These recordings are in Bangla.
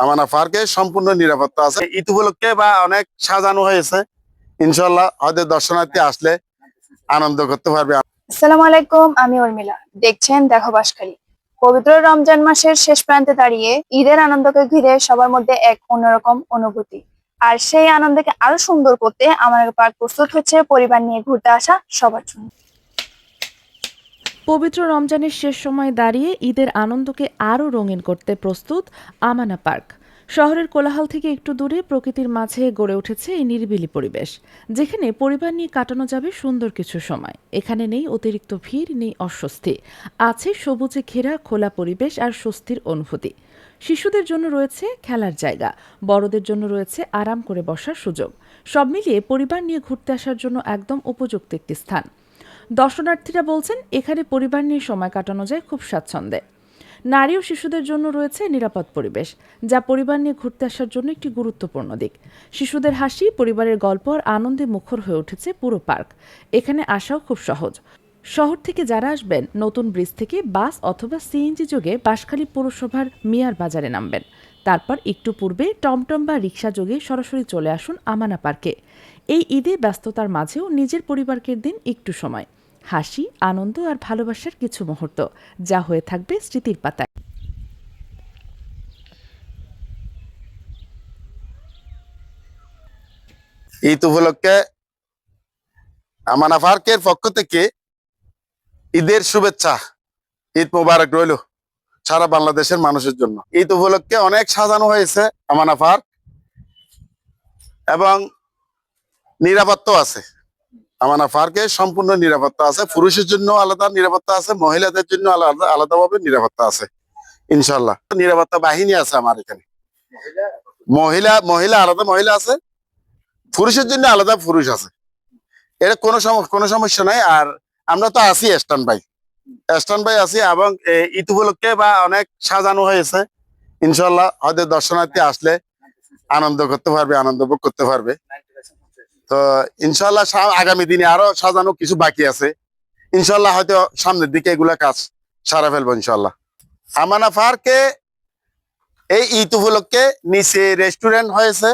আমানা পার্কে সম্পূর্ণ নিরাপত্তা আছে। ঈদ উপলক্ষে বা অনেক সাজানো হয়েছে, ইনশাল্লাহ হয়তো দর্শনার্থী আসলে আনন্দ করতে পারবে। আসসালামু আলাইকুম, আমি উর্মিলা। দেখছেন দেখো বাঁশখালী। পবিত্র রমজান মাসের শেষ প্রান্তে দাঁড়িয়ে ঈদের আনন্দকে ঘিরে সবার মধ্যে এক অন্যরকম অনুভূতি। আর সেই আনন্দকে আরো সুন্দর করতে আমাদের পার্ক প্রস্তুত হচ্ছে পরিবার নিয়ে ঘুরতে আসা সবার জন্য। পবিত্র রমজানের শেষ সময়ে দাঁড়িয়ে ঈদের আনন্দকে আরও রঙিন করতে প্রস্তুত আমানা পার্ক। শহরের কোলাহল থেকে একটু দূরে প্রকৃতির মাঝে গড়ে উঠেছে এই নিরিবিলি পরিবেশ, যেখানে পরিবার নিয়ে কাটানো যাবে সুন্দর কিছু সময়। এখানে নেই অতিরিক্ত ভিড়, নেই অস্বস্তি, আছে সবুজে ঘেরা খোলা পরিবেশ আর স্বস্তির অনুভূতি। শিশুদের জন্য রয়েছে খেলার জায়গা, বড়দের জন্য রয়েছে আরাম করে বসার সুযোগ। সব মিলিয়ে পরিবার নিয়ে ঘুরতে আসার জন্য একদম উপযুক্ত একটি স্থান। দর্শনার্থীরা বলছেন এখানে পরিবার নিয়ে সময় কাটানো যায় খুব স্বাচ্ছন্দ্যে। নারী ও শিশুদের জন্য রয়েছে নিরাপদ পরিবেশ, যা পরিবার নিয়ে ঘুরতে আসার জন্য একটি গুরুত্বপূর্ণ দিক। শিশুদের হাসি, পরিবারের গল্প আর আনন্দে মুখর হয়ে উঠেছে পুরো পার্ক। এখানে আসাও খুব সহজ। শহর থেকে যারা আসবেন, নতুন ব্রিজ থেকে বাস অথবা সিএনজি যোগে বাঁশখালী পৌরসভার মিয়ার বাজারে নামবেন। তারপর একটু পূর্বে টমটম বা রিকশা যোগে সরাসরি চলে আসুন আমানা পার্কে। এই ঈদে ব্যস্ততার মাঝেও নিজের পরিবারকে দিন একটু সময়, হাসি, আনন্দ আর ভালোবাসার কিছু মুহূর্ত, যা হয়ে থাকবে স্মৃতির পাতায়। ঈদ উপলক্ষে আমানা পার্কের পক্ষ থেকে ঈদের শুভেচ্ছা, ঈদ মোবারক রইল সারা বাংলাদেশের মানুষের জন্য। ঈদ উপলক্ষে অনেক সাজানো হয়েছে আমানা পার্ক, এবং নিরাপত্তাও আছে। আমানা পার্কে সম্পূর্ণ নিরাপত্তা আছে। পুরুষের জন্য আলাদা নিরাপত্তা আছে, মহিলাদের জন্য আলাদা আলাদাভাবে নিরাপত্তা আছে। ইনশাল্লাহ নিরাপত্তা বাহিনী আছে আমার এখানে। মহিলা মহিলা আলাদা মহিলা আছে, পুরুষের জন্য আলাদা পুরুষ আছে। এটা কোনো সমস্যা নাই। আর আমরা তো আছি স্ট্যান্ড বাই আছি, এবং ঈদ উপলক্ষে বা অনেক সাজানো হয়েছে। ইনশাল্লাহ হয়তো দর্শনার্থী আসলে আনন্দ করতে পারবে, আনন্দ উপভোগ করতে পারবে। তো ইনশাল্লাহ আগামী দিনে আরো সাজানো কিছু বাকি আছে। ইনশাল্লাহ হয়তো সামনের দিকে এগুলা কাজ সারা ফেলবো ইনশাল্লাহ। আমানা পার্কে এই ঈদ উপলক্ষে নিচে রেস্টুরেন্ট হয়েছে,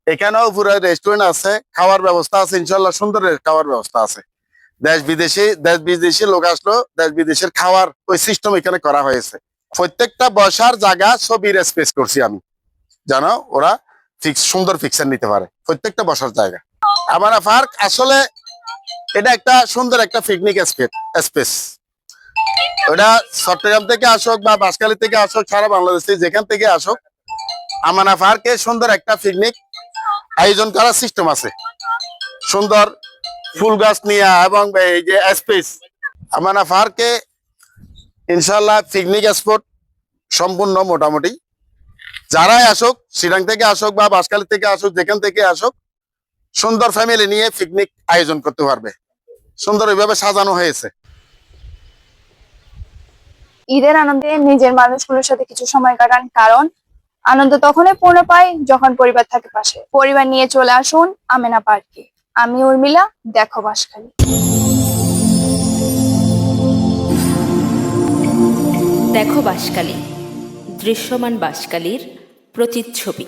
এখানেও পুরো রেস্টুরেন্ট আছে, খাওয়ার ব্যবস্থা আছে। ইনশাল্লাহ সুন্দর খাওয়ার ব্যবস্থা আছে। দেশ বিদেশি লোক আসলো, দেশ বিদেশের খাওয়ার ওই সিস্টেম এখানে করা হয়েছে। প্রত্যেকটা বসার জায়গা ছবির স্পেস করছি আমি, জানো ওরা সুন্দর পিকচার নিতে পারে প্রত্যেকটা বসার জায়গা। আমানা পার্ক আসলে এটা একটা সুন্দর একটা পিকনিক স্পেস। ওটা চট্টগ্রাম থেকে আসুক বা বাঁশখালী থেকে আসুক, সারা বাংলাদেশে যেখান থেকে আসুক, আমানা পার্কে সুন্দর একটা পিকনিক আয়োজন করার সিস্টেম আছে। সুন্দর ফুল গাছ নিয়ে এবং এই যে স্পেস আমানা পার্কে ইনশাল্লাহ পিকনিক স্পট সম্পূর্ণ মোটামুটি। যারাই আসুক, সিরাং থেকে আসুক বা বাঁশখালী থেকে আসুক, যেখান থেকে আসুক, সুন্দর ফ্যামিলি নিয়ে পিকনিক আয়োজন করতে পারবে। সুন্দর ওইভাবে সাজানো হয়েছে। ঈদের আনন্দে নিজের মানুষগুলোর সাথে কিছু সময় কাটান, কারণ আনন্দ তখনই পূর্ণ পায় যখন পরিবার থাকে পাশে। পরিবার নিয়ে চলে আসুন আমেনা পার্কে। আমি উর্মিলা, দেখো বাঁশখালী। দেখো বাঁশখালী, দৃশ্যমান বাঁশখালীর প্রতিচ্ছবি।